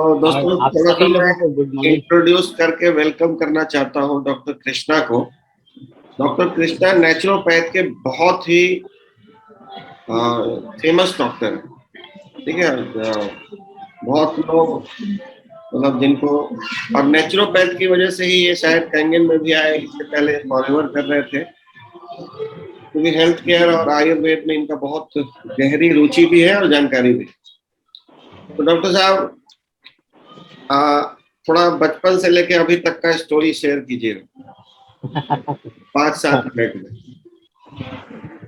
तो और दोस्तों आप थोड़ा सा सभी मैं लोगों को गुड मॉर्निंग। इंट्रोड्यूस करके वेलकम करना चाहता हूँ डॉक्टर कृष्णा को। डॉक्टर कृष्णा नेचुरोपैथ के बहुत ही फेमस डॉक्टर है। ठीक है। बहुत लोग मतलब जिनको, और नेचुरोपैथ की वजह से ही ये शायद कैंगन में भी आए, इससे पहले फॉरएवर कर रहे थे, क्योंकि हेल्थ केयर और आयुर्वेद में इनका बहुत गहरी रुचि भी है और जानकारी भी। तो डॉक्टर साहब थोड़ा बचपन से लेके अभी तक का स्टोरी शेयर कीजिए 5-7 मिनट में।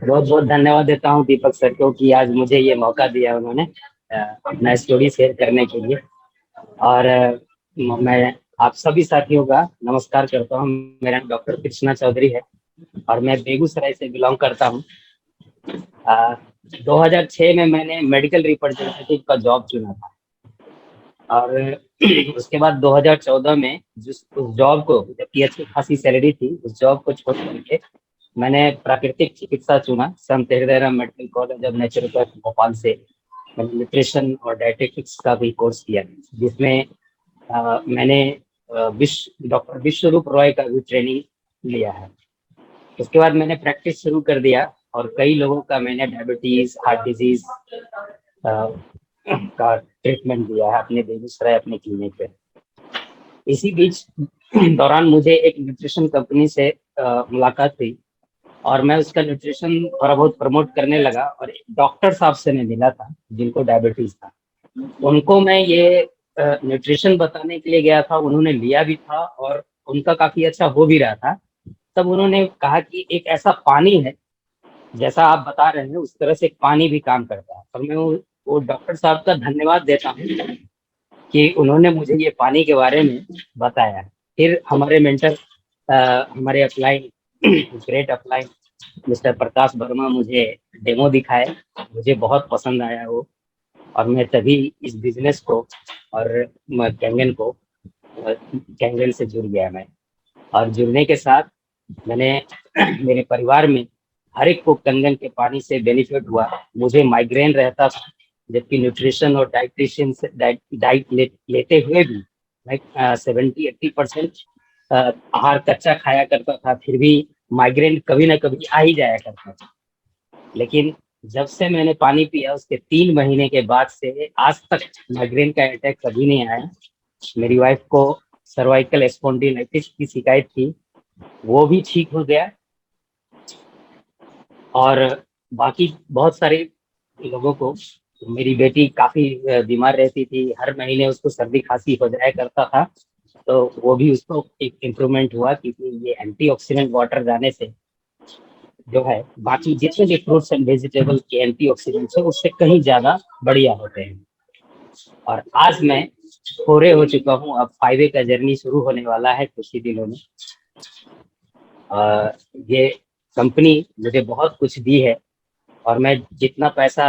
बहुत बहुत धन्यवाद देता हूँ दीपक सर को कि आज मुझे ये मौका दिया उन्होंने अपना स्टोरी शेयर करने के लिए। और मैं आप सभी साथियों का नमस्कार करता हूँ। मेरा नाम डॉक्टर कृष्णा चौधरी है और मैं बेगूसराय से बिलोंग करता हूँ। 2006 में मैंने मेडिकल रिप्रेजेंटेटिव का जॉब चुना था और उसके बाद 2014 में जिस उस जॉब को, जबकि अच्छी खासी सैलरी थी, उस जॉब को छोड़ करके मैंने प्राकृतिक चिकित्सा चुना। संत Hirdaram medical college of naturopath Bhopal से मैंने न्यूट्रिशन और डायटेटिक्स का भी कोर्स किया, जिसमें मैंने डॉक्टर विश्वरूप रॉय का भी ट्रेनिंग लिया है। उसके बाद मैंने प्रैक्टिस शुरू कर दिया और कई लोगों का मैंने डायबिटीज, हार्ट डिजीज का ट्रीटमेंट दिया है अपने बेगूसराय अपने क्लिनिक पे। इसी बीच दौरान मुझे एक न्यूट्रिशन कंपनी से मुलाकात हुई और मैं उसका न्यूट्रिशन थोड़ा बहुत प्रमोट करने लगा और एक डॉक्टर साहब से मैं मिला था जिनको डायबिटीज था। उनको मैं ये न्यूट्रिशन बताने के लिए गया था, उन्होंने लिया भी था और उनका काफी अच्छा हो भी रहा था। तब उन्होंने कहा कि एक ऐसा पानी है, जैसा आप बता रहे हैं उस तरह से एक पानी भी काम करता है। और मैं वो डॉक्टर साहब का धन्यवाद देता हूँ कि उन्होंने मुझे ये पानी के बारे में बताया। फिर हमारे मेंटर, हमारे upline, great upline mister Prakash Verma मुझे डेमो दिखाए, मुझे बहुत पसंद आया वो। और मैं तभी इस बिजनेस को और कैंगन से जुड़ गया मैं। और जुड़ने के साथ मैंने मेरे परिवार में हर एक को कंगन के पानी से बेनिफिट हुआ। मुझे माइग्रेन रहता था, जबकि न्यूट्रिशन और डाइटिशियन से डाइट लेते हुए भी लाइक 70-80% आहार कच्चा खाया करता था, फिर भी माइग्रेन कभी ना कभी आ ही जाया करता था। लेकिन जब से मैंने पानी पिया उसके 3 महीने के बाद से आज तक माइग्रेन का अटैक कभी नहीं आया। मेरी वाइफ को सर्वाइकल स्पॉन्डिलाइटिस की शिकायत थी, वो भी ठीक हो गया। और बाकी बहुत सारे लोगों को, मेरी बेटी काफी बीमार रहती थी, हर महीने उसको सर्दी खांसी हो जाया करता था, तो वो भी उसको एक इम्प्रूवमेंट हुआ, क्योंकि ये एंटीऑक्सीडेंट वाटर जाने से जो है बाकी जितने भी फ्रूट्स एंड वेजिटेबल के एंटीऑक्सीडेंट्स है उससे कहीं ज्यादा बढ़िया होते हैं। और आज मैं फोरे हो चुका हूँ, अब 5A का जर्नी शुरू होने वाला है कुछ ही दिनों में। ये कंपनी मुझे बहुत कुछ दी है और मैं जितना पैसा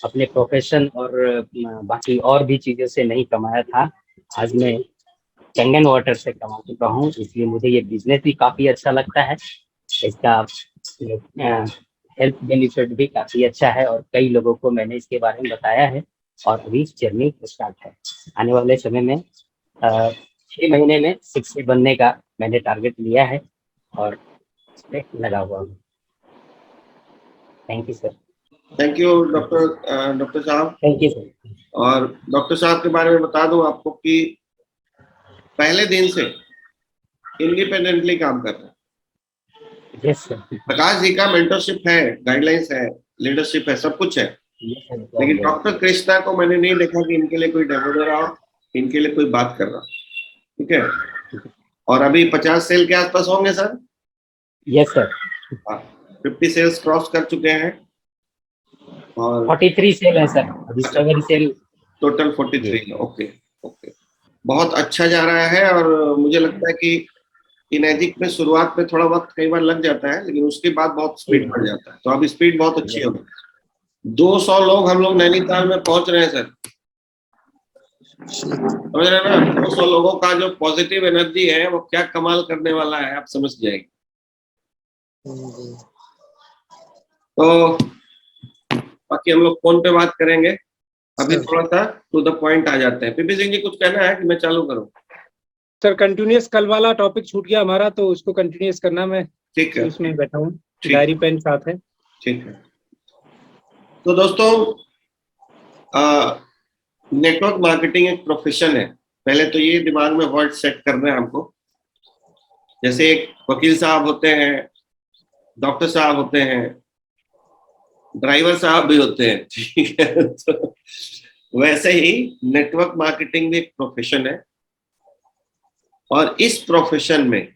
अपने प्रोफेशन और बाकी और भी चीजों से नहीं कमाया था, आज मैं कंगन वाटर से कमा चुका हूँ। इसलिए मुझे ये बिजनेस भी काफी अच्छा लगता है। इसका हेल्थ बेनिफिट भी काफी अच्छा है और कई लोगों को मैंने इसके बारे में बताया है और अभी जर्नी स्टार्ट है। आने वाले समय में 6 महीने में 60 बनने का मैंने टारगेट लिया है और इसमें लगा हुआ हूँ। Thank you sir. Thank you doctor साहब। Thank you sir. और डॉक्टर साहब के बारे में बता दूं आपको कि पहले दिन से इंडिपेंडेंटली काम कर रहे हैं। Yes sir. प्रकाश जी का मेंटरशिप है, गाइडलाइंस है, लीडरशिप है, सब कुछ है। लेकिन डॉक्टर कृष्णा को मैंने नहीं देखा कि इनके लिए कोई डेमो दे रहा हो, इनके लिए कोई बात कर रहा। ठीक है। और अभी 50 सेल के आसपास होंगे sir. Yes sir. 50 sales cross कर चुके हैं और 43 सेल है सर, अभी 7 सेल टोटल 43। ओके ओके, बहुत अच्छा जा रहा है। और मुझे लगता है कि किनेटिक में शुरुआत में थोड़ा वक्त कई बार लग जाता है, लेकिन उसके बाद बहुत स्पीड बढ़ जाता है। तो अब स्पीड बहुत अच्छी है। 200 लोग हम लोग नैनीताल में पहुंच रहे हैं सर, समझ रहे हैं ना। 200 लोगों का जो पॉजिटिव एनर्जी है वो क्या कमाल करने वाला है, आप समझ जाएंगे। तो बाकी हम लोग फोन पे बात करेंगे। अभी सर। थोड़ा सा टू द पॉइंट आ जाते हैं। पीपी सिंह जी कुछ कहना है कि मैं चालू करूं? सर कंटिन्यूअस कल वाला टॉपिक छूट गया हमारा, तो उसको कंटिन्यूअस करना, मैं ठीक है, उसमें बैठा हूँ, ठीक डायरी पेन साथ है। ठीक है। तो दोस्तों, नेटवर्क मार्केटिंग एक प्रोफेशन है, पहले तो ये दिमाग में वर्ड सेट करना है हमको। जैसे एक वकील साहब होते हैं, डॉक्टर साहब होते हैं, ड्राइवर साहब भी होते हैं, ठीक है? तो वैसे ही नेटवर्क मार्केटिंग भी एक प्रोफेशन है, और इस प्रोफेशन में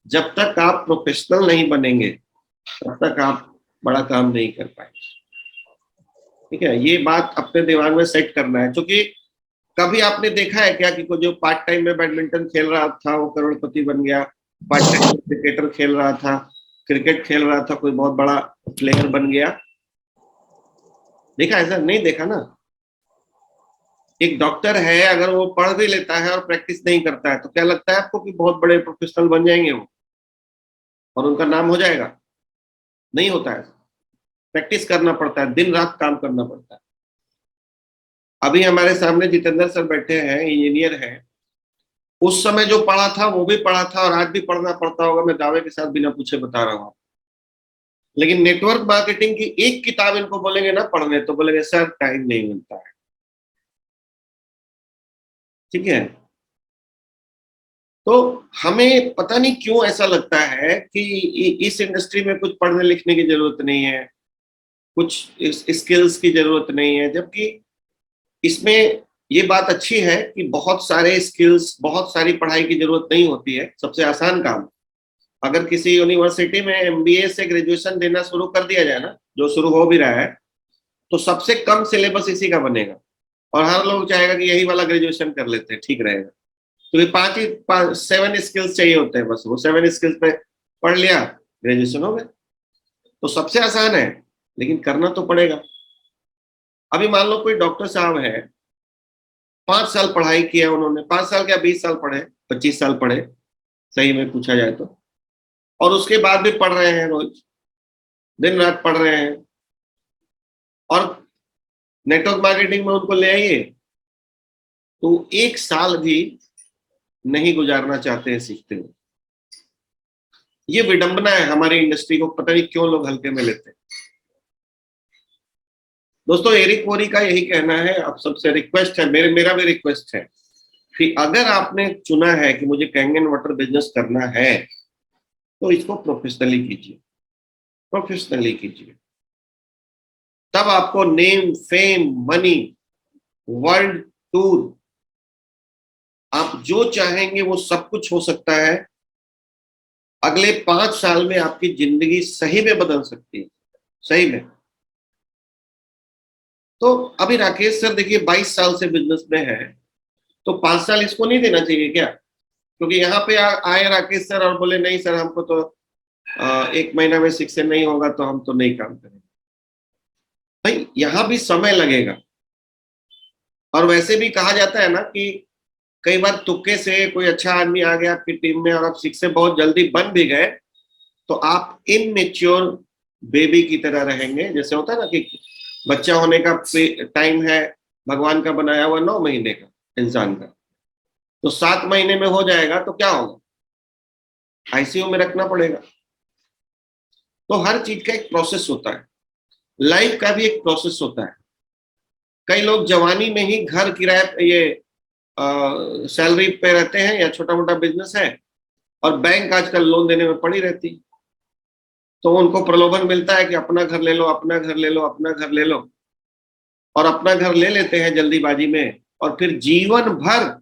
जब तक आप प्रोफेशनल नहीं बनेंगे तब तक आप बड़ा काम नहीं कर पाएंगे। ठीक है, ये बात अपने दिमाग में सेट करना है। क्योंकि कभी आपने देखा है क्या कि कोई जो पार्ट टाइम में बैडमिंटन खेल रहा था वो करोड़पति बन गया, पार्ट टाइम में क्रिकेटर खेल रहा था, क्रिकेट खेल रहा था, कोई बहुत बड़ा प्लेयर बन गया? देखा? ऐसा नहीं देखा ना। एक डॉक्टर है, अगर वो पढ़ भी लेता है और प्रैक्टिस नहीं करता है तो क्या लगता है आपको कि बहुत बड़े प्रोफेशनल बन जाएंगे वो और उनका नाम हो जाएगा? नहीं होता है। प्रैक्टिस करना पड़ता है, दिन रात काम करना पड़ता है। अभी हमारे सामने जितेंद्र सर बैठे हैं, इंजीनियर हैं। उस समय जो पढ़ा था वो भी पढ़ा था और आज भी पढ़ना पड़ता होगा, मैं दावे के साथ बिना पूछे बता रहा हूँ। लेकिन नेटवर्क मार्केटिंग की एक किताब इनको बोलेंगे ना पढ़ने, तो बोलेंगे सर टाइम नहीं मिलता है। ठीक है, तो हमें पता नहीं क्यों ऐसा लगता है कि इस इंडस्ट्री में कुछ पढ़ने लिखने की जरूरत नहीं है, कुछ स्किल्स की जरूरत नहीं है। जबकि इसमें ये बात अच्छी है कि बहुत सारे स्किल्स, बहुत सारी पढ़ाई की जरूरत नहीं होती है। सबसे आसान काम, अगर किसी यूनिवर्सिटी में एमबीए से ग्रेजुएशन देना शुरू कर दिया जाए ना, जो शुरू हो भी रहा है, तो सबसे कम सिलेबस इसी का बनेगा और हर लोग चाहेगा कि यही वाला ग्रेजुएशन कर लेते हैं, ठीक रहेगा। तो ये 7 स्किल्स चाहिए होते हैं, बस वो 7 स्किल्स पे पढ़ लिया, ग्रेजुएशन हो गया। तो सबसे आसान है, लेकिन करना तो पड़ेगा। अभी मान लो कोई डॉक्टर साहब है, 5 साल पढ़ाई किया उन्होंने, 5 साल क्या 20 साल पढ़े, 25 साल पढ़े, सही में पूछा जाए तो, और उसके बाद भी पढ़ रहे हैं, रोज दिन रात पढ़ रहे हैं। और नेटवर्क मार्केटिंग में उनको ले आइए तो 1 साल भी नहीं गुजारना चाहते हैं सीखते हुए। ये विडंबना है हमारी इंडस्ट्री को, पता नहीं क्यों लोग हल्के में लेते हैं। दोस्तों, एरिक वोरी का यही कहना है, अब सबसे रिक्वेस्ट है, मेरा भी रिक्वेस्ट है कि अगर आपने चुना है कि मुझे कैंगन वाटर बिजनेस करना है तो इसको प्रोफेशनली कीजिए, प्रोफेशनली कीजिए। तब आपको name, fame, money, world tour, आप जो चाहेंगे वो सब कुछ हो सकता है। अगले 5 साल में आपकी जिंदगी सही में बदल सकती है, सही में। तो अभी राकेश सर देखिए 22 साल से बिजनेस में है, तो 5 साल इसको नहीं देना चाहिए क्या? क्योंकि यहाँ पे आए राकेश सर और बोले नहीं सर हमको तो 1 महीना में शिक्षण नहीं होगा तो हम तो नहीं काम करेंगे। भाई यहाँ भी समय लगेगा। और वैसे भी कहा जाता है ना कि कई बार तुक्के से कोई अच्छा आदमी आ गया आपकी टीम में और आप शिक्षक बहुत जल्दी बन भी गए तो आप इनमेच्योर बेबी की तरह रहेंगे। जैसे होता है ना कि बच्चा होने का टाइम है भगवान का बनाया हुआ 9 महीने का इंसान का, तो 7 महीने में हो जाएगा तो क्या होगा? आईसीयू में रखना पड़ेगा। तो हर चीज का एक प्रोसेस होता है, लाइफ का भी एक प्रोसेस होता है। कई लोग जवानी में ही घर किराए ये सैलरी पे रहते हैं या छोटा मोटा बिजनेस है और बैंक आजकल लोन देने में पड़ी रहती, तो उनको प्रलोभन मिलता है कि अपना घर ले लो, अपना घर ले लो, अपना घर ले लो, और अपना घर ले लेते हैं जल्दीबाजी में और फिर जीवन भर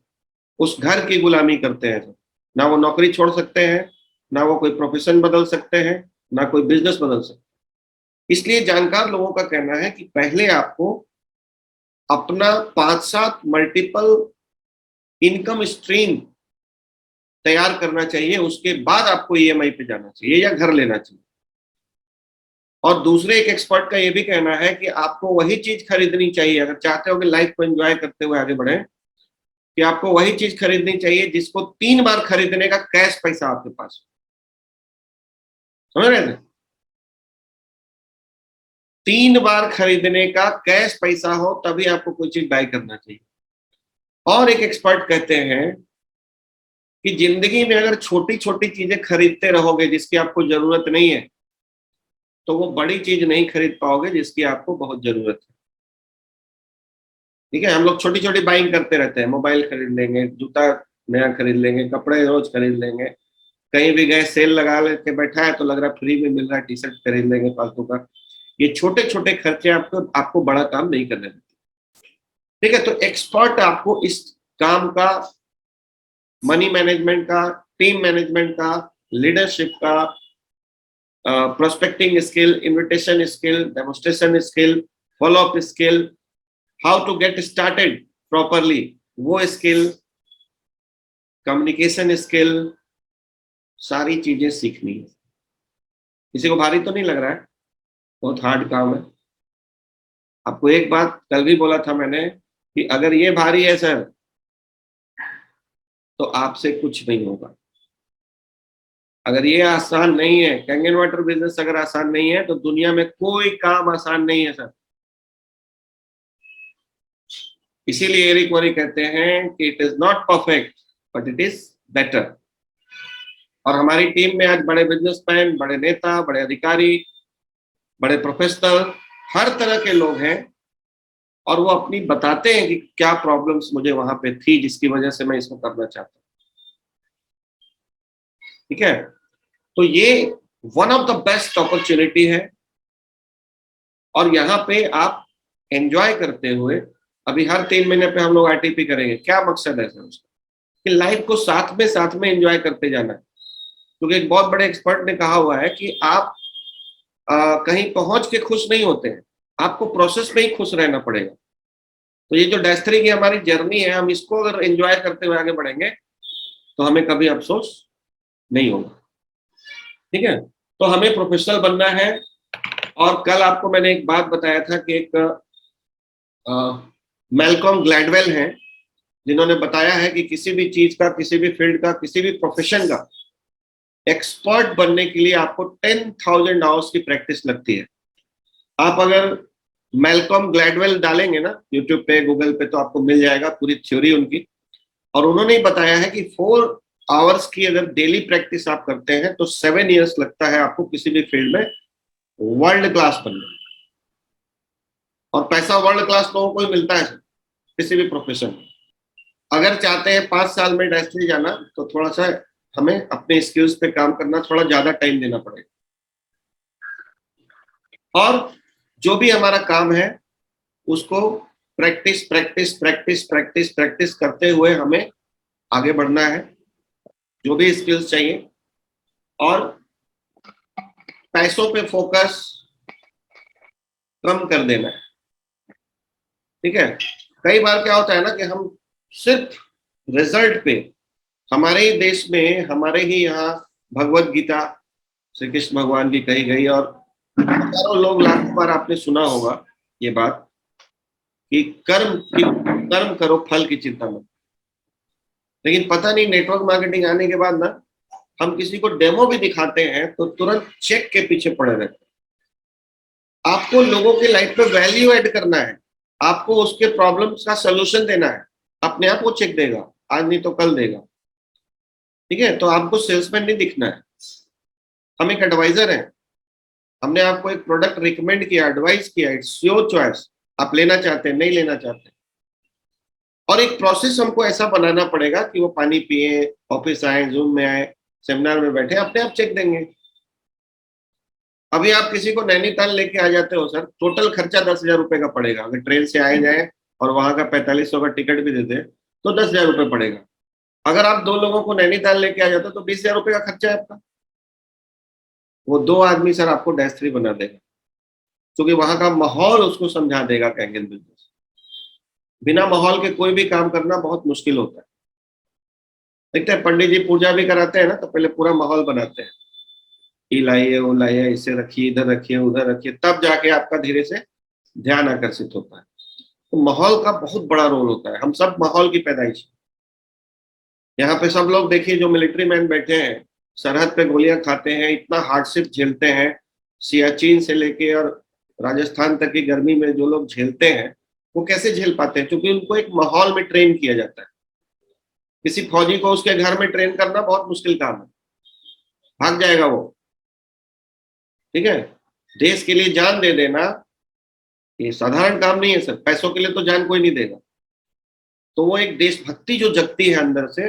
उस घर की गुलामी करते हैं। ना वो नौकरी छोड़ सकते हैं, ना वो कोई प्रोफेशन बदल सकते हैं, ना कोई बिजनेस बदल सकते हैं। इसलिए जानकार लोगों का कहना है कि पहले आपको अपना 5-7 मल्टीपल इनकम स्ट्रीम तैयार करना चाहिए, उसके बाद आपको ईएमआई पे जाना चाहिए या घर लेना चाहिए। और दूसरे एक एक्सपर्ट का ये भी कहना है कि आपको वही चीज खरीदनी चाहिए अगर चाहते हो कि लाइफ को एंजॉय करते हुए आगे बढ़े, कि आपको वही चीज खरीदनी चाहिए जिसको 3 बार खरीदने का कैश पैसा आपके पास। समझ रहे थे? 3 बार खरीदने का कैश पैसा हो तभी आपको कोई चीज बाय करना चाहिए। और एक एक्सपर्ट कहते हैं कि जिंदगी में अगर छोटी छोटी चीजें खरीदते रहोगे जिसकी आपको जरूरत नहीं है, तो वो बड़ी चीज नहीं खरीद पाओगे जिसकी आपको बहुत जरूरत है। ठीक है, हम लोग छोटी छोटी बाइंग करते रहते हैं, मोबाइल खरीद लेंगे, जूता नया खरीद लेंगे, कपड़े रोज खरीद लेंगे, कहीं भी गए सेल लगा लेके बैठा है तो लग रहा है फ्री में मिल रहा है, टी शर्ट खरीद लेंगे फालतू का। ये छोटे छोटे खर्चे आपको आपको बड़ा काम नहीं करने देते। ठीक है, तो एक्सपर्ट आपको इस काम का, मनी मैनेजमेंट का, टीम मैनेजमेंट का, लीडरशिप का, prospecting skill, invitation skill, demonstration skill, follow up skill, how to get started properly वो स्किल, कम्युनिकेशन स्किल, सारी चीजें सीखनी है। किसी को भारी तो नहीं लग रहा है? बहुत हार्ड काम है। आपको एक बात कल भी बोला था मैंने कि अगर ये भारी है सर तो आपसे कुछ नहीं होगा। अगर ये आसान नहीं है, कैंगन वाटर बिजनेस अगर आसान नहीं है तो दुनिया में कोई काम आसान नहीं है सर। इसीलिए एरिक वरी कहते हैं कि it is not perfect but it is better. और हमारी टीम में आज बड़े बिजनेसमैन, बड़े नेता, बड़े अधिकारी, बड़े प्रोफेशनल, हर तरह के लोग हैं और वो अपनी बताते हैं कि क्या प्रॉब्लम्स मुझे वहां पे थी जिसकी वजह से मैं इसको करना चाहता हूँ। ठीक है, तो ये one of the best opportunity है और यहाँ पे आप एंजॉय करते हुए, अभी हर 3 महीने पे हम लोग आरटीपी करेंगे। क्या मकसद है सर उसका? कि लाइफ को साथ में एंजॉय करते जाना है। क्योंकि एक बहुत बड़े एक्सपर्ट ने कहा हुआ है कि आप कहीं पहुंच के खुश नहीं होते हैं, आपको प्रोसेस में ही खुश रहना पड़ेगा। तो ये जो डैश3 की हमारी जर्नी है, हम इसको अगर एंजॉय करते हुए आगे बढ़ेंगे तो हमें कभी अफसोस नहीं होगा। ठीक है, तो हमें प्रोफेशनल बनना है। और कल आपको मैंने एक बात बताया था कि एक मैल्कॉम ग्लैडवेल हैं जिन्होंने बताया है कि किसी भी चीज का, किसी भी फील्ड का, किसी भी प्रोफेशन का एक्सपर्ट बनने के लिए आपको 10,000 आवर्स की प्रैक्टिस लगती है। आप अगर मैल्कॉम ग्लैडवेल डालेंगे ना यूट्यूब पे, गूगल पे, तो आपको मिल जाएगा पूरी थ्योरी उनकी। और उन्होंने बताया है कि 4 आवर्स की अगर डेली प्रैक्टिस आप करते हैं तो 7 इयर्स लगता है आपको किसी भी फील्ड में वर्ल्ड क्लास बनने। और पैसा वर्ल्ड क्लास लोगों को ही मिलता है किसी भी प्रोफेशन में। अगर चाहते हैं 5 साल में डैश3 जाना तो थोड़ा सा हमें अपने स्किल्स पे काम करना, थोड़ा ज्यादा टाइम देना पड़ेगा। और जो भी हमारा काम है उसको practice practice practice practice practice करते हुए हमें आगे बढ़ना है, जो भी स्किल्स चाहिए। और पैसों पे फोकस कम कर देना है। ठीक है, कई बार क्या होता है ना कि हम सिर्फ रिजल्ट पे, हमारे ही देश में, हमारे ही यहाँ भगवत गीता श्री कृष्ण भगवान की कही गई और हजारों लोग, लाखों बार आपने सुना होगा ये बात कि कर्म करो, फल की चिंता मत। लेकिन पता नहीं नेटवर्क मार्केटिंग आने के बाद ना हम किसी को डेमो भी दिखाते हैं तो तुरंत चेक के पीछे पड़े रहते हैं। आपको लोगों की लाइफ में वैल्यू ऐड करना है, आपको उसके प्रॉब्लम्स का सोल्यूशन देना है। अपने आप वो चेक देगा, आज नहीं तो कल देगा। ठीक है, तो आपको सेल्समैन नहीं दिखना है, हम एक एडवाइजर हैं। हमने आपको एक प्रोडक्ट रिकमेंड किया, एडवाइस किया, इट्स योर चॉइस, आप लेना चाहते हैं नहीं लेना चाहते। और एक प्रोसेस हमको ऐसा बनाना पड़ेगा कि वो पानी पिए, ऑफिस आए, जूम में आए, सेमिनार में बैठे, अपने आप चेक देंगे। अभी आप किसी को नैनीताल लेके आ जाते हो सर, टोटल खर्चा 10,000 रुपए का पड़ेगा। अगर ट्रेन से आए जाए और वहां का 4500 का टिकट भी दे दे तो 10,000 रुपए पड़ेगा। अगर आप 2 लोगों को नैनीताल लेके आ जाते हो तो 20,000 रुपए का खर्चा है आपका। वो 2 आदमी सर आपको डैश3 बना देगा, क्योंकि वहां का माहौल उसको समझा देगा कैंगन बिजनेस। बिना माहौल के कोई भी काम करना बहुत मुश्किल होता है। देखते हैं पंडित जी पूजा भी कराते हैं ना तो पहले पूरा माहौल बनाते हैं, ये लाइए, वो लाइए, इसे रखिए, इधर रखिए, उधर रखिए, तब जाके आपका धीरे से ध्यान आकर्षित होता है। तो माहौल का बहुत बड़ा रोल होता है। हम सब माहौल की पैदाइश। यहाँ पे सब लोग देखिए जो मिलिट्री मैन बैठे हैं, सरहद पे गोलियां खाते हैं, इतना हार्डशिप झेलते हैं, सियाचिन से लेके और राजस्थान तक की गर्मी में जो लोग झेलते हैं वो कैसे झेल पाते हैं? क्योंकि उनको एक माहौल में ट्रेन किया जाता है। किसी फौजी को उसके घर में ट्रेन करना बहुत मुश्किल काम है, भाग जाएगा वो। ठीक है, देश के लिए जान दे देना ये साधारण काम नहीं है सर। पैसों के लिए तो जान कोई नहीं देगा। तो वो एक देशभक्ति जो जगती है अंदर से,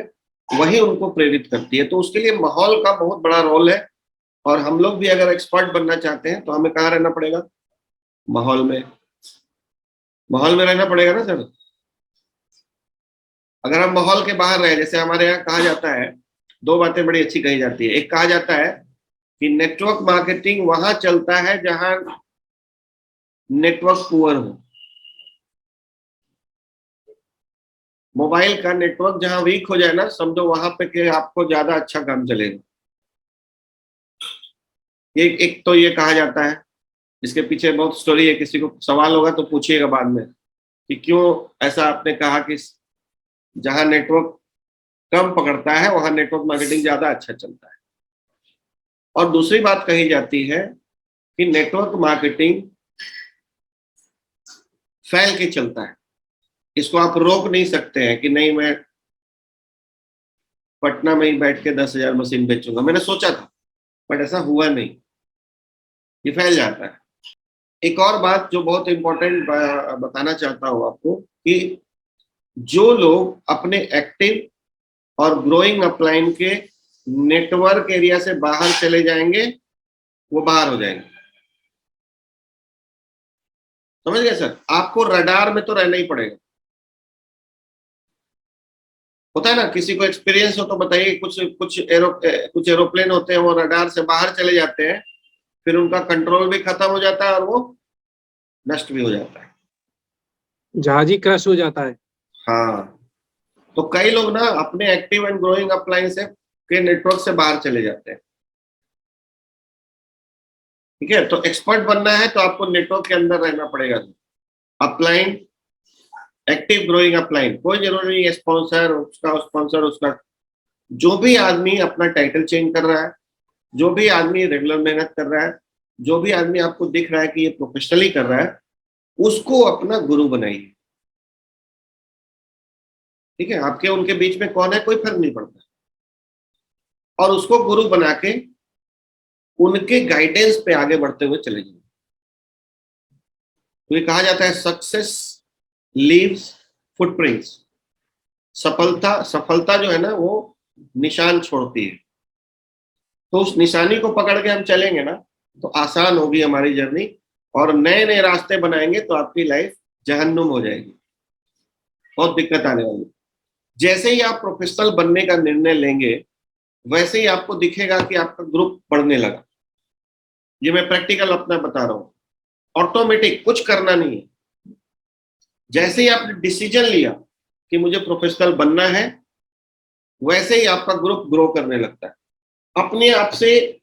वही उनको प्रेरित करती है। तो उसके लिए माहौल का बहुत बड़ा रोल है। और हम लोग भी अगर एक्सपर्ट बनना चाहते हैं तो हमें कहाँ रहना पड़ेगा? माहौल में। माहौल में रहना पड़ेगा ना सर। अगर हम माहौल के बाहर रहे, जैसे हमारे यहाँ कहा जाता है, दो बातें बड़ी अच्छी कही जाती है। एक कहा जाता है कि नेटवर्क मार्केटिंग वहां चलता है जहां नेटवर्क पुअर हो। मोबाइल का नेटवर्क जहां वीक हो जाए ना, समझो वहां पे कि आपको ज्यादा अच्छा काम चलेगा। एक तो ये कहा जाता है। इसके पीछे बहुत स्टोरी है, किसी को सवाल होगा तो पूछिएगा बाद में कि क्यों ऐसा आपने कहा कि जहां नेटवर्क कम पकड़ता है वहां नेटवर्क मार्केटिंग ज्यादा अच्छा चलता है। और दूसरी बात कही जाती है कि नेटवर्क मार्केटिंग फैल के चलता है। इसको आप रोक नहीं सकते हैं कि नहीं मैं पटना में ही बैठ के 10,000 मशीन बेचूंगा। मैंने सोचा था बट ऐसा हुआ नहीं, ये फैल जाता है। एक और बात जो बहुत इंपॉर्टेंट बताना चाहता हूं आपको कि जो लोग अपने एक्टिव और ग्रोइंग अपलाइन के नेटवर्क एरिया से बाहर चले जाएंगे वो बाहर हो जाएंगे। समझ गए सर? आपको रडार में तो रहना ही पड़ेगा। होता है ना, किसी को एक्सपीरियंस हो तो बताइए। कुछ एरोप्लेन होते हैं वो रडार से बाहर चले जाते हैं, फिर उनका कंट्रोल भी खत्म हो जाता है और वो नष्ट भी हो जाता है। जहाज ही क्रश हो जाता है। हाँ, तो कई लोग ना अपने एक्टिव एंड ग्रोइंग अपलाइन से के नेटवर्क से बाहर चले जाते हैं। ठीक है, तो एक्सपर्ट बनना है तो आपको नेटवर्क के अंदर रहना पड़ेगा। अपलाइन, एक्टिव ग्रोइंग अपलाइन, कोई जरूरी नहीं है स्पॉन्सर उसका। जो भी आदमी अपना टाइटल चेंज कर रहा है, जो भी आदमी रेगुलर मेहनत कर रहा है, जो भी आदमी आपको दिख रहा है कि ये प्रोफेशनली कर रहा है, उसको अपना गुरु बनाइए। ठीक है, आपके उनके बीच में कौन है कोई फर्क नहीं पड़ता। और उसको गुरु बना के उनके गाइडेंस पे आगे बढ़ते हुए चले जाइए। तो ये कहा जाता है सक्सेस लीव्स फुटप्रिंट्स। सफलता जो है ना वो निशान छोड़ती है। तो उस निशानी को पकड़ के हम चलेंगे ना तो आसान होगी हमारी जर्नी, और नए नए रास्ते बनाएंगे तो आपकी लाइफ जहन्नुम हो जाएगी, बहुत दिक्कत आने वाली। जैसे ही आप प्रोफेशनल बनने का निर्णय लेंगे वैसे ही आपको दिखेगा कि आपका ग्रुप बढ़ने लगा। ये मैं प्रैक्टिकल अपना बता रहा हूँ, ऑटोमेटिक, कुछ करना नहीं है। जैसे ही आपने डिसीजन लिया कि मुझे प्रोफेशनल बनना है, वैसे ही आपका ग्रुप ग्रो करने लगता है। अपने आप से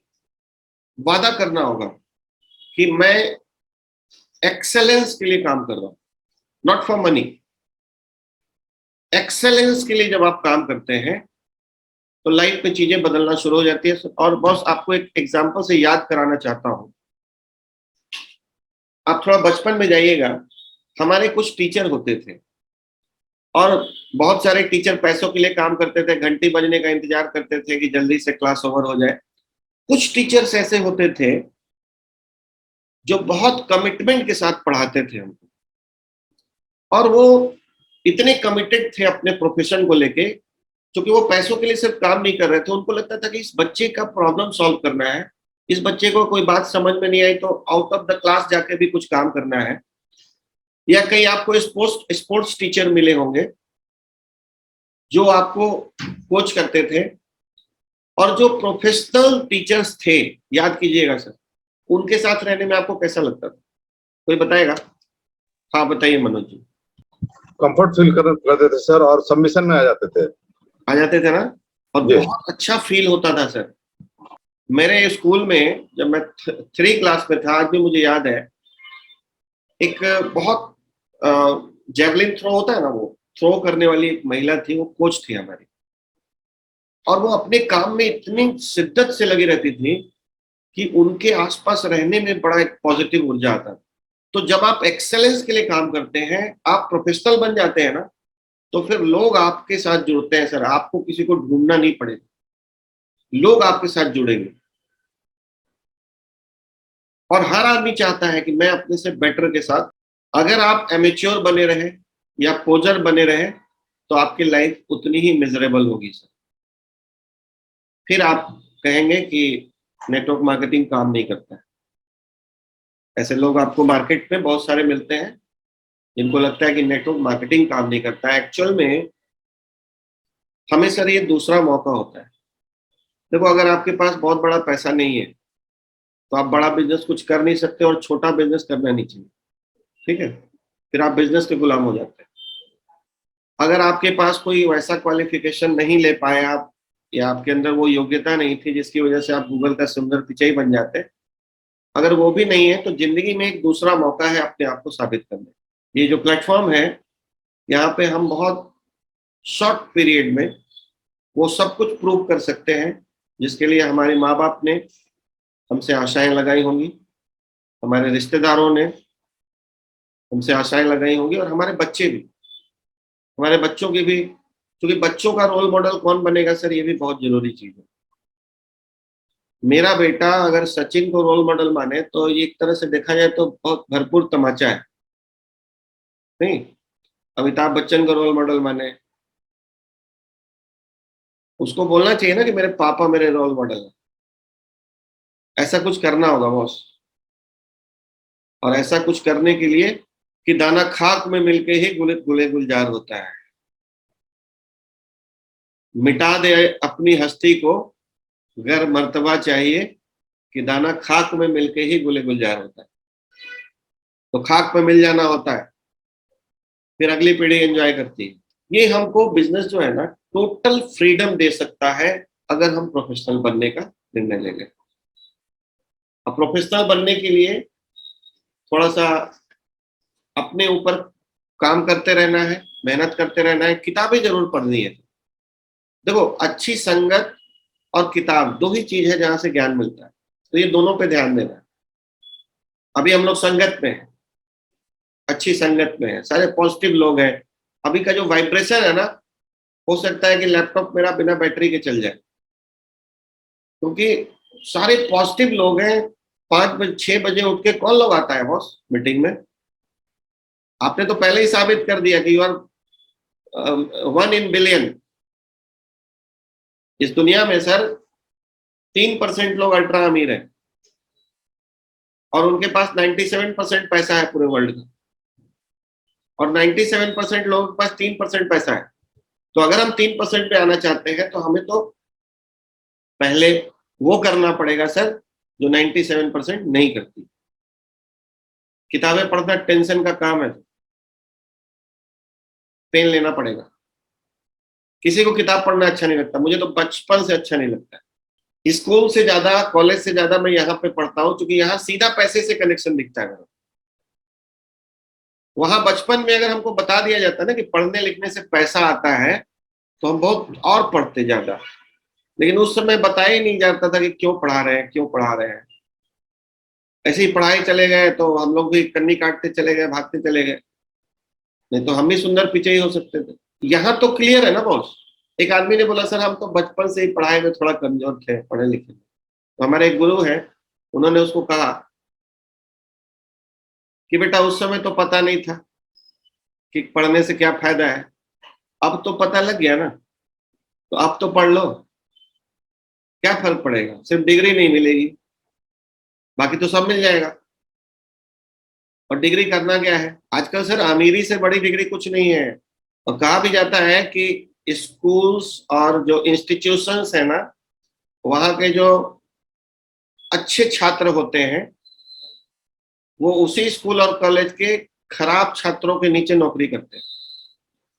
वादा करना होगा कि मैं एक्सेलेंस के लिए काम कर रहा हूं, नॉट फॉर मनी। एक्सेलेंस के लिए जब आप काम करते हैं तो लाइफ में चीजें बदलना शुरू हो जाती है। और बॉस आपको एक एग्जांपल से याद कराना चाहता हूं। आप थोड़ा बचपन में जाइएगा, हमारे कुछ टीचर होते थे और बहुत सारे टीचर पैसों के लिए काम करते थे, घंटी बजने का इंतजार करते थे कि जल्दी से क्लास ओवर हो जाए। कुछ टीचर्स ऐसे होते थे जो बहुत कमिटमेंट के साथ पढ़ाते थे हमको, और वो इतने कमिटेड थे अपने प्रोफेशन को लेके, क्योंकि वो पैसों के लिए सिर्फ काम नहीं कर रहे थे। उनको लगता था कि इस बच्चे का प्रॉब्लम सॉल्व करना है, इस बच्चे को कोई बात समझ में नहीं आई तो आउट ऑफ द क्लास जाके भी कुछ काम करना है। या कहीं आपको स्पोर्ट्स टीचर मिले होंगे जो आपको कोच करते थे, और जो प्रोफेशनल टीचर्स थे, याद कीजिएगा सर, उनके साथ रहने में आपको कैसा लगता था? कोई बताएगा? हाँ बताइए मनोज जी। कंफर्ट फील करते थे सर, और सबमिशन में आ जाते थे ना, और बहुत अच्छा फील होता था सर। मेरे स्कूल में जब मैं 3 क्लास में था, आज भी मुझे याद है, एक बहुत जेवलिन थ्रो होता है ना, वो थ्रो करने वाली एक महिला थी, वो कोच थी हमारी, और वो अपने काम में इतनी शिद्दत से लगी रहती थी कि उनके आसपास रहने में बड़ा एक पॉजिटिव ऊर्जा आता था। तो जब आप एक्सेलेंस के लिए काम करते हैं, आप प्रोफेशनल बन जाते हैं ना, तो फिर लोग आपके साथ जुड़ते हैं सर। आपको किसी को ढूंढना नहीं पड़ेगा, लोग आपके साथ जुड़ेंगे। और हर आदमी चाहता है कि मैं अपने से बेटर के साथ, अगर आप एमेच्योर बने रहे या पोजर बने रहे तो आपकी लाइफ उतनी ही मिजरेबल होगी सर। फिर आप कहेंगे कि नेटवर्क मार्केटिंग काम नहीं करता है। ऐसे लोग आपको मार्केट में बहुत सारे मिलते हैं जिनको लगता है कि नेटवर्क मार्केटिंग काम नहीं करता है। एक्चुअल में हमें सर ये दूसरा मौका होता है। देखो, अगर आपके पास बहुत बड़ा पैसा नहीं है तो आप बड़ा बिजनेस कुछ कर नहीं सकते और छोटा बिजनेस करना नहीं चाहिए, ठीक है? फिर आप बिजनेस के गुलाम हो जाते हैं। अगर आपके पास कोई वैसा क्वालिफिकेशन नहीं ले पाए आप, या आपके अंदर वो योग्यता नहीं थी जिसकी वजह से आप गूगल का सुंदर पिचाई बन जाते, अगर वो भी नहीं है तो जिंदगी में एक दूसरा मौका है अपने आप को साबित करने। ये जो प्लेटफॉर्म है, यहाँ पे हम बहुत शॉर्ट पीरियड में वो सब कुछ प्रूव कर सकते हैं जिसके लिए हमारे माँ बाप ने हमसे आशाएं लगाई होंगी, हमारे रिश्तेदारों ने हमसे आशाएं लगाई होंगी, और हमारे बच्चे भी, हमारे बच्चों की भी। क्योंकि बच्चों का रोल मॉडल कौन बनेगा सर, ये भी बहुत जरूरी चीज है। मेरा बेटा अगर सचिन को रोल मॉडल माने तो ये एक तरह से देखा जाए तो बहुत भरपूर तमाचा है, नहीं? अमिताभ बच्चन को रोल मॉडल माने, उसको बोलना चाहिए ना कि मेरे पापा मेरे रोल मॉडल है। ऐसा कुछ करना होगा बॉस, और ऐसा कुछ करने के लिए कि दाना खाक में मिलके ही गुले गुलजार होता है। मिटा दे अपनी हस्ती को, गर मर्तबा चाहिए कि दाना खाक में मिलके ही गुले गुलजार होता है। तो खाक में मिल जाना होता है, फिर अगली पीढ़ी एंजॉय करती है। ये हमको बिजनेस जो है ना टोटल फ्रीडम दे सकता है अगर हम प्रोफेशनल बनने का निर्णय ले लें। अब प्रोफेशनल बनने के लिए थोड़ा सा अपने ऊपर काम करते रहना है, मेहनत करते रहना है, किताबें जरूर पढ़नी है। देखो, अच्छी संगत और किताब दो ही चीज है जहां से ज्ञान मिलता है, तो ये दोनों पे ध्यान देना है। अभी हम लोग संगत में हैं, अच्छी संगत में है, सारे पॉजिटिव लोग हैं। अभी का जो वाइब्रेशन है ना, हो सकता है कि लैपटॉप मेरा बिना बैटरी के चल जाए, क्योंकि सारे पॉजिटिव लोग हैं। 5 बजे 6 बजे उठ के कौन लोग आता है बॉस मीटिंग में? आपने तो पहले ही साबित कर दिया कि यू आर 1 in billion। इस दुनिया में सर 3% लोग अल्ट्रा अमीर हैं और उनके पास 97% पैसा है पूरे वर्ल्ड का, और 97% लोगों के पास 3% पैसा है। तो अगर हम 3% पे आना चाहते हैं तो हमें तो पहले वो करना पड़ेगा सर जो 97% नहीं करती। किताबें पढ़ना टेंशन का काम है, पेन लेना पड़ेगा। किसी को किताब पढ़ना अच्छा नहीं लगता, मुझे तो बचपन से अच्छा नहीं लगता है। स्कूल से ज्यादा, कॉलेज से ज्यादा मैं यहाँ पे पढ़ता हूँ क्योंकि यहाँ सीधा पैसे से कनेक्शन दिखता है मेरा। वहां बचपन में अगर हमको बता दिया जाता ना कि पढ़ने लिखने से पैसा आता है तो हम बहुत और पढ़ते ज्यादा, लेकिन उस समय बताया ही नहीं जाता था कि क्यों पढ़ा रहे हैं, क्यों पढ़ा रहे हैं। ऐसे ही पढ़ाई चले गए तो हम लोग भी कन्नी काटते चले गए, भागते चले गए, नहीं तो हम भी सुंदर पीछे ही हो सकते थे। यहाँ तो क्लियर है ना बॉस। एक आदमी ने बोला सर हम तो बचपन से ही पढ़ाई में थोड़ा कमजोर थे, पढ़े लिखे। तो हमारे एक गुरु है, उन्होंने उसको कहा कि बेटा उस समय तो पता नहीं था कि पढ़ने से क्या फायदा है, अब तो पता लग गया ना, तो अब तो पढ़ लो, क्या फर्क पड़ेगा? सिर्फ डिग्री नहीं मिलेगी, बाकी तो सब मिल जाएगा। और डिग्री करना क्या है आजकल सर? अमीरी से बड़ी डिग्री कुछ नहीं है। और कहा भी जाता है कि स्कूल्स और जो इंस्टीट्यूशंस है ना, वहां के जो अच्छे छात्र होते हैं वो उसी स्कूल और कॉलेज के खराब छात्रों के नीचे नौकरी करते हैं,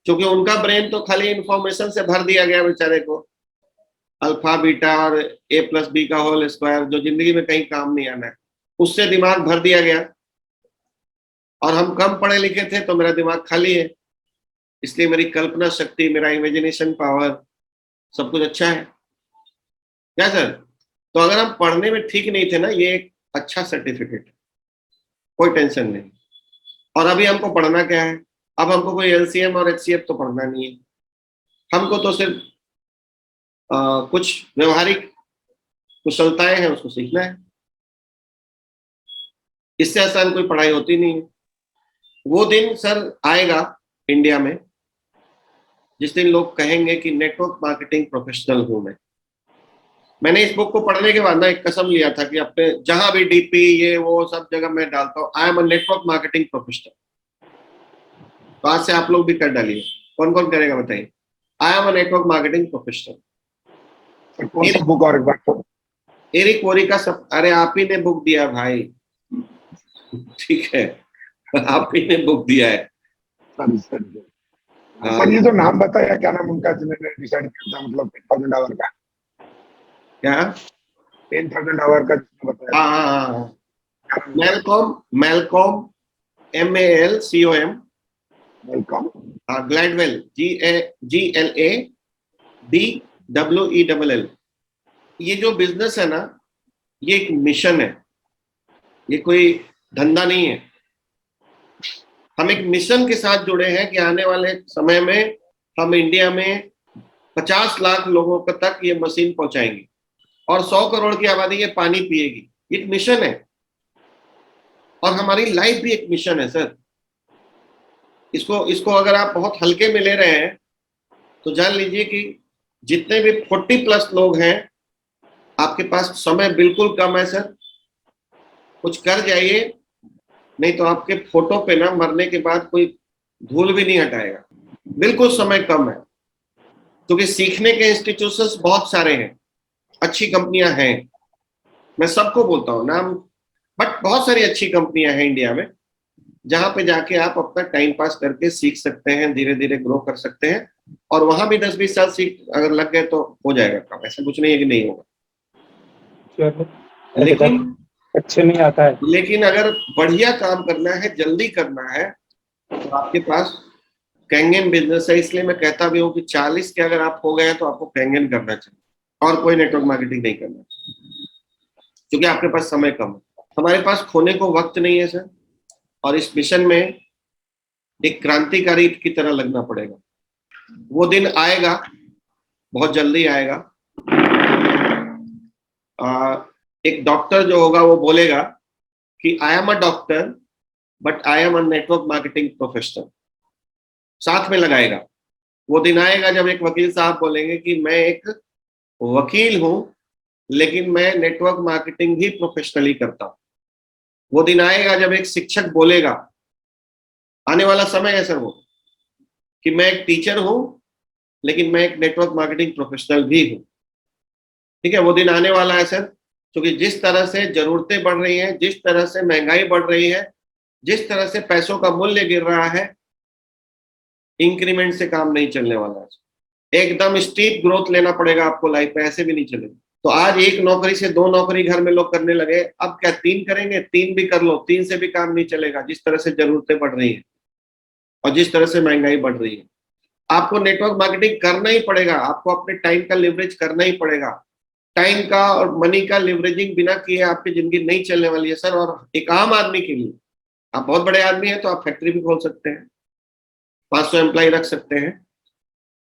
क्योंकि उनका ब्रेन तो खाली इंफॉर्मेशन से भर दिया गया बेचारे को, अल्फा बीटा और A+B का होल स्क्वायर, जो जिंदगी में कहीं काम नहीं आना है, उससे दिमाग भर दिया गया। और हम कम पढ़े लिखे थे तो मेरा दिमाग खाली है, इसलिए मेरी कल्पना शक्ति, मेरा इमेजिनेशन पावर, सब कुछ अच्छा है। क्या सर? तो अगर हम पढ़ने में ठीक नहीं थे ना, ये एक अच्छा सर्टिफिकेट है, कोई टेंशन नहीं। और अभी हमको पढ़ना क्या है? अब हमको कोई एलसीएम और एचसीएफ तो पढ़ना नहीं है, हमको तो सिर्फ कुछ व्यवहारिक कुशलताएं हैं, उसको सीखना है। इससे आसान कोई पढ़ाई होती नहीं है। वो दिन सर आएगा इंडिया में जिस दिन लोग कहेंगे कि नेटवर्क मार्केटिंग प्रोफेशनल हूं मैं। मैंने इस बुक को पढ़ने के बाद ना एक कसम लिया था कि अपने जहां भी डीपी ये वो सब जगह मैं डालता हूँ, I am a network marketing professional. तो आज से आप लोग भी कर डालिए। कौन कौन करेगा बताइए? I am a network marketing professional. कौन सा बुक और एक बार? एरिक वोरी का सब, अरे आप ही ने बुक दिया भाई। ठीक है, आप ही ने बुक दिया है। सॉरी सर, ये जो नाम बताया, क्या नाम उनका जिन्होंने डिसाइड किया था, मतलब 10,000 आवर का? क्या? 10,000 आवर का जिसने बताया? हाँ, Malcolm, Malcolm, MALCOM, welcome. Gladwell, GLADWELL। ये जो बिजनेस है ना, ये एक मिशन है, ये कोई धंधा नहीं है। हम एक मिशन के साथ जुड़े हैं कि आने वाले समय में हम इंडिया में 50 लाख लोगों तक ये मशीन पहुंचाएंगे और 100 करोड़ की आबादी ये पानी पिएगी। ये एक मिशन है और हमारी लाइफ भी एक मिशन है सर। इसको अगर आप बहुत हल्के में ले रहे हैं तो जान लीजिए कि जितने भी 40+ लोग हैं, आपके पास समय बिल्कुल कम है सर। कुछ कर जाइए, नहीं तो आपके फोटो पे ना मरने के बाद कोई धूल भी नहीं हटाएगा। बिल्कुल समय कम है, क्योंकि सीखने के इंस्टीट्यूशंस बहुत सारे हैं, अच्छी कंपनियां हैं, मैं सबको बोलता हूँ नाम, बट बहुत सारी अच्छी कंपनियां हैं इंडिया में जहां पे जाके आप अपना टाइम पास करके सीख सकते हैं, धीरे धीरे ग्रो कर सकते हैं। और वहां भी 10-20 साल सीख अगर लग गए तो हो जाएगा काम, ऐसा कुछ नहीं है कि नहीं होगा। अच्छे नहीं आता है। लेकिन अगर बढ़िया काम करना है, जल्दी करना है, तो आपके पास कैंगन बिजनेस है। इसलिए मैं कहता भी हूँ कि 40 के अगर आप हो गए हैं तो आपको कैंगन करना चाहिए और कोई नेटवर्क मार्केटिंग नहीं करना, क्योंकि आपके पास समय कम है। हमारे पास खोने को वक्त नहीं है सर, और इस मिशन में एक क्रांतिकारी की तरह लगना पड़ेगा। वो दिन आएगा, बहुत जल्दी आएगा। एक डॉक्टर जो होगा वो बोलेगा कि I am a doctor but I am a network marketing professional, साथ में लगाएगा। वो दिन आएगा जब एक वकील साहब बोलेंगे कि मैं एक वकील हूं लेकिन मैं नेटवर्क मार्केटिंग भी प्रोफेशनली करता हूं। वो दिन आएगा जब एक शिक्षक बोलेगा, आने वाला समय है सर वो, कि मैं एक टीचर हूं लेकिन मैं एक नेटवर्क मार्केटिंग प्रोफेशनल भी हूं। ठीक है, वो दिन आने वाला है सर, क्योंकि जिस तरह से जरूरतें बढ़ रही हैं, जिस तरह से महंगाई बढ़ रही है, जिस तरह से पैसों का मूल्य गिर रहा है, इंक्रीमेंट से काम नहीं चलने वाला है। एकदम स्टीप ग्रोथ लेना पड़ेगा आपको लाइफ में, ऐसे भी नहीं चलेगा। तो आज एक नौकरी से 2 नौकरी घर में लोग करने लगे, अब क्या 3 करेंगे? 3 भी कर लो, 3 से भी काम नहीं चलेगा जिस तरह से जरूरतें बढ़ रही है और जिस तरह से महंगाई बढ़ रही है। आपको नेटवर्क मार्केटिंग करना ही पड़ेगा, आपको अपने टाइम का लिवरेज करना ही पड़ेगा। टाइम का और मनी का लिवरेजिंग बिना किए आपकी जिंदगी नहीं चलने वाली है सर। और एक आम आदमी के लिए, आप बहुत बड़े आदमी हैं तो आप फैक्ट्री भी खोल सकते हैं, 500 एम्प्लॉय रख सकते हैं,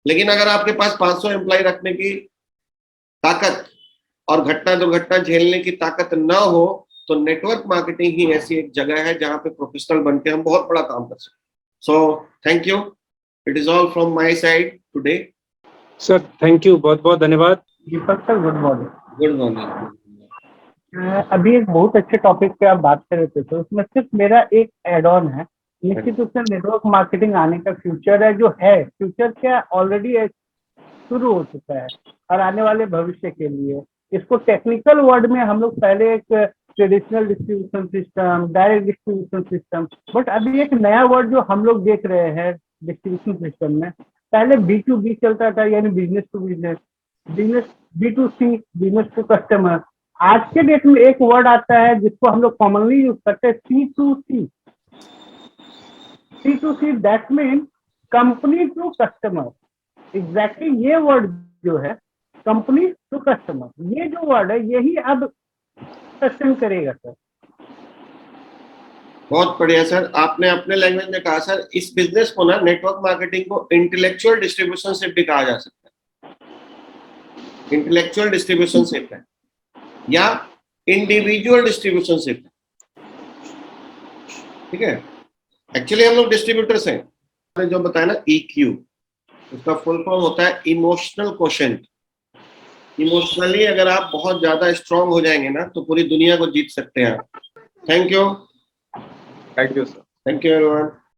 लेकिन अगर आपके पास 500 एम्प्लॉय रखने की ताकत और घटना दुर्घटना झेलने की ताकत न हो, तो नेटवर्क मार्केटिंग ही ऐसी एक जगह है जहां पे प्रोफेशनल बनके हम बहुत बड़ा काम कर सकते हैं। So thank you, it is all from my side today. Sir thank you, बहुत बहुत धन्यवाद। Deepak sir, good morning. Good morning. अभी एक बहुत अच्छे टॉपिक पे आप बात कर रहे थे, तो उसमें सिर्फ मेरा एक एड ऑन है। निश्चित रूप से नेटवर्क मार्केटिंग आने का फ्यूचर है, जो है फ्यूचर क्या ऑलरेडी शुरू हो चुका है और आने वाले भविष्य के लिए। इसको टेक्निकल वर्ड में हम लोग पहले एक traditional distribution system, direct distribution system, but अभी एक नया वर्ड जो हम लोग देख रहे हैं डिस्ट्रीब्यूशन सिस्टम में, पहले B2B चलता था, यानी business to business, business B2C, business to customer. आज के डेट में एक वर्ड आता है जिसको हम लोग कॉमनली यूज करते हैं, C2C। C2C that mean company to customer. Exactly ये वर्ड जो है कंपनी टू कस्टमर, ये जो वर्ड है यही अब सक्षम करेगा सर। बहुत बढ़िया सर, आपने अपने लैंग्वेज में कहा सर, इस बिजनेस को ना, नेटवर्क मार्केटिंग को इंटेलेक्चुअल डिस्ट्रीब्यूशन से भी कहा जा सकता है। इंटेलेक्चुअल डिस्ट्रीब्यूशन से है या इंडिविजुअल डिस्ट्रीब्यूशन से, ठीक है। एक्चुअली हम लोग डिस्ट्रीब्यूटर्स हैं। जो बताया ना EQ, उसका फुल फॉर्म होता है इमोशनल क्वोशेंट। इमोशनली अगर आप बहुत ज्यादा स्ट्रांग हो जाएंगे ना, तो पूरी दुनिया को जीत सकते हैं आप। Thank you thank you sir. Everyone.